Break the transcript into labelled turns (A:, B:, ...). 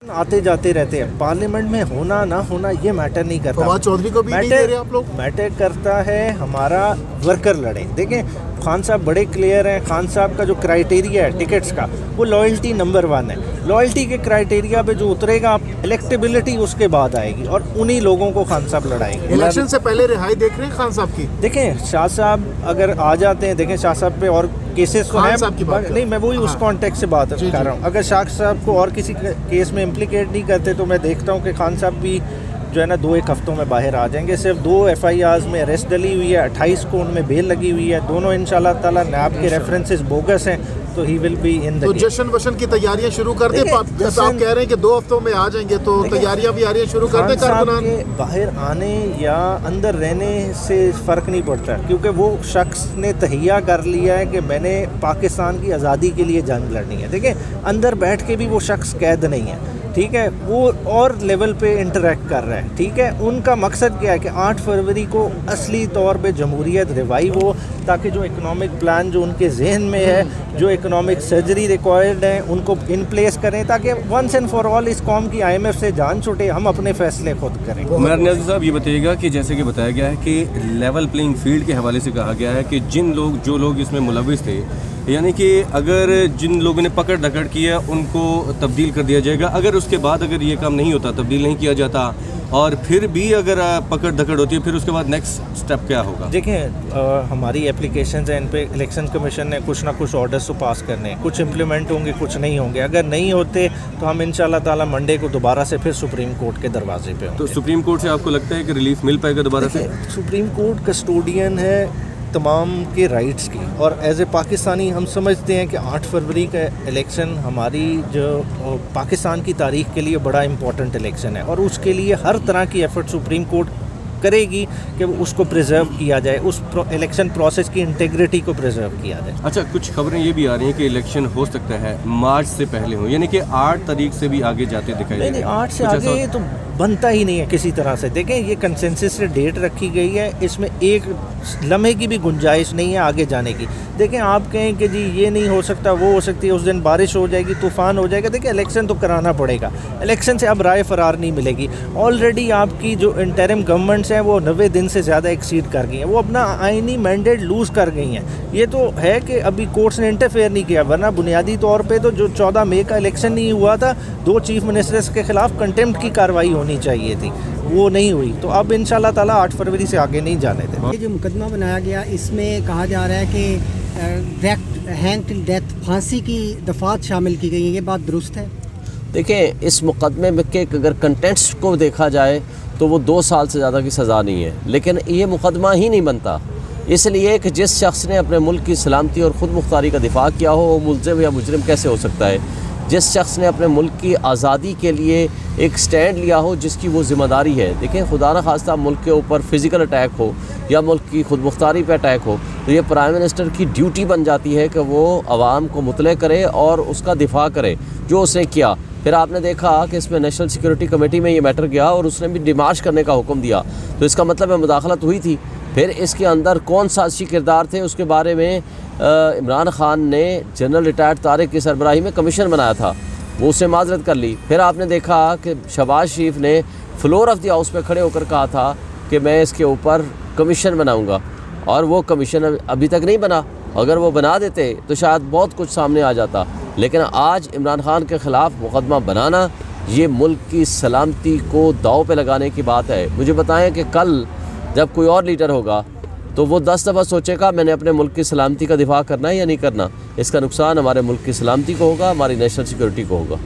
A: आते जाते रहते हैं, पार्लियामेंट में होना ना होना ये मैटर नहीं करता।
B: फवाद चौधरी को भी नहीं दे रहे आप लोग?
A: मैटर करता है हमारा वर्कर लड़े। देखें खान साहब बड़े क्लियर हैं, खान साहब का जो क्राइटेरिया है टिकट्स का वो लॉयल्टी नंबर 1 है। लॉयल्टी के क्राइटेरिया पे जो उतरेगा इलेक्टेबिलिटी उसके बाद आएगी और उन्हीं लोगों को खान साहब लड़ाएंगे।
B: इलेक्शन से पहले रिहाई देख रहे हैं खान साहब की?
A: देखें शाह साहब अगर आ जाते हैं, देखें शाह साहब पे और केसेस तो हैं, नहीं मैं वही उस कॉन्टेक्स्ट से बात कर रहा हूँ। अगर शाह साहब को और किसी केस में इम्प्लीकेट नहीं करते तो मैं देखता हूँ कि खान साहब भी जो है ना 2-1 हफ्तों में बाहर आ जाएंगे। सिर्फ 2 FIRs में अरेस्ट डली हुई है, 28 को उनमें बेल लगी हुई है। दोनों इंशाल्लाह ताला नैब के रेफरेंसेस बोगस हैं, तो he will be in the.
B: तो जश्न वशन की तैयारियां शुरू कर दें? आप कह रहे हैं कि 2 हफ्तों में आ जाएंगे, तो तैयारियां भी आ रही हैं, शुरू कर दें कारकुनान?
A: बाहर आने या अंदर रहने से फ़र्क नहीं पड़ता, क्योंकि वो शख्स ने तहिया कर लिया है कि मैंने पाकिस्तान की आज़ादी के लिए जंग लड़नी है। देखिए अंदर बैठ के भी वो शख्स कैद नहीं है, ठीक है, वो और लेवल पे इंटरेक्ट कर रहा है, ठीक है। उनका मकसद क्या है कि 8 फरवरी को असली तौर पे जमहूरियत रिवाइव हो, ताकि जो इकनॉमिक प्लान जो उनके जहन में है, जो इकनॉमिक सर्जरी रिक्वायर्ड है, उनको इन प्लेस करें, ताकि वंस एंड फॉर ऑल इस कौम की IMF से जान छूटे, हम अपने फैसले खुद करें।
C: उमर नियाज़ी साहब ये बताइएगा कि जैसे कि बताया गया है कि लेवल प्लेइंग फील्ड के हवाले से कहा गया है कि जो लोग इसमें मुलविस थे, यानी कि अगर जिन लोगों ने पकड़ धकड़ किया उनको तब्दील कर दिया जाएगा। अगर उसके बाद अगर ये काम नहीं होता, तब्दील नहीं किया जाता, और फिर भी अगर पकड़ धकड़ होती है, फिर उसके बाद नेक्स्ट स्टेप क्या होगा?
A: देखें हमारी एप्लीकेशंस हैं, इन पे इलेक्शन कमीशन ने कुछ ना कुछ ऑर्डर्स तो पास करने हैं, कुछ इम्प्लीमेंट होंगे, कुछ नहीं होंगे। अगर नहीं होते तो हम इंशाल्लाह ताला मंडे को दोबारा से फिर सुप्रीम कोर्ट के दरवाजे पे होंगे।
C: तो सुप्रीम कोर्ट से आपको लगता है कि रिलीफ मिल पाएगा दोबारा से?
A: सुप्रीम कोर्ट कस्टोडियन है तमाम के राइट्स की, और एज ए पाकिस्तानी हम समझते हैं कि 8 फरवरी का इलेक्शन हमारी जो पाकिस्तान की तारीख के लिए बड़ा इम्पोर्टेंट इलेक्शन है, और उसके लिए हर तरह की एफर्ट सुप्रीम कोर्ट करेगी कि उसको प्रिजर्व किया जाए, उस इलेक्शन प्रोसेस की इंटेग्रिटी को प्रिजर्व किया जाए।
C: अच्छा, कुछ खबरें ये भी आ रही हैं कि इलेक्शन हो सकता है मार्च से पहले हो, यानी कि 8 तारीख से भी आगे जाते दिखाई दे रहे हैं।
A: 8 से आगे तो बनता ही नहीं है किसी तरह से। देखें ये कंसेंसस से डेट रखी गई है, इसमें एक लम्हे की भी गुंजाइश नहीं है आगे जाने की। देखें आप कहें कि जी ये नहीं हो सकता, वो हो सकती है, उस दिन बारिश हो जाएगी, तूफ़ान हो जाएगा, देखिए इलेक्शन तो कराना पड़ेगा। इलेक्शन से अब राय फरार नहीं मिलेगी। ऑलरेडी आपकी जो इंटरिम गवर्नमेंट्स हैं वो 90 दिन से ज़्यादा एक्सीड कर गई हैं, वो अपना आइनी मैंडेट लूज़ कर गई हैं। ये तो है कि अभी कोर्ट्स ने इंटरफेयर नहीं किया, वरना बुनियादी तौर पर तो जो 14 मई का इलेक्शन नहीं हुआ था, 2 चीफ मिनिस्टर्स के खिलाफ कंटेम्प्ट की कार्रवाई होनी चाहिए थी, वो नहीं हुई। तो अब इंशाल्लाह ताला 8 फरवरी से आगे नहीं जाने दें।
D: ये जो मुकदमा बनाया गया, इसमें कहा जा रहा है कि हैंग टिल डेथ, फांसी की दफात शामिल की गई है, ये बात दुरुस्त है?
E: देखें इस मुकदमे में के अगर कंटेंट्स को देखा जाए तो वो 2 साल से ज़्यादा की सज़ा नहीं है, लेकिन ये मुकदमा ही नहीं बनता, इसलिए कि जिस शख्स ने अपने मुल्क की सलामती और ख़ुद मुख्तारी का दिफा किया हो वो मुल्ज़िम या मुजरिम कैसे हो सकता है? जिस शख्स ने अपने मुल्क की आज़ादी के लिए एक स्टैंड लिया हो, जिसकी वो ज़िम्मेदारी है। देखें खुदा न खास्ता मुल्क के ऊपर फ़िज़िकल अटैक हो या मुल्क की खुद मुख्तारी पे अटैक हो, तो ये प्राइम मिनिस्टर की ड्यूटी बन जाती है कि वो आवाम को मुतले करे और उसका दिफा करे जो उसने किया। फिर आपने देखा कि इसमें नेशनल सिक्योरिटी कमेटी में ये मैटर गया और उसने भी डिमार्च करने का हुक्म दिया, तो इसका मतलब है मुदाखलत हुई थी। फिर इसके अंदर कौन साजिशी किरदार थे उसके बारे में इमरान खान ने जनरल रिटायर्ड तारिक की सरबराही में कमीशन बनाया था, वो उससे माजरत कर ली। फिर आपने देखा कि शहबाज शरीफ ने फ्लोर ऑफ द हाउस पे खड़े होकर कहा था कि मैं इसके ऊपर कमीशन बनाऊंगा, और वो कमीशन अभी तक नहीं बना। अगर वो बना देते तो शायद बहुत कुछ सामने आ जाता, लेकिन आज इमरान खान के ख़िलाफ़ मुकदमा बनाना ये मुल्क की सलामती को दाव पे लगाने की बात है। मुझे बताएं कि कल जब कोई और लीडर होगा तो वो 10 दफ़ा सोचेगा मैंने अपने मुल्क की सलामती का दिफा करना है या नहीं करना। इसका नुकसान हमारे मुल्क की सलामती को होगा, हमारी नेशनल सिक्योरिटी को होगा।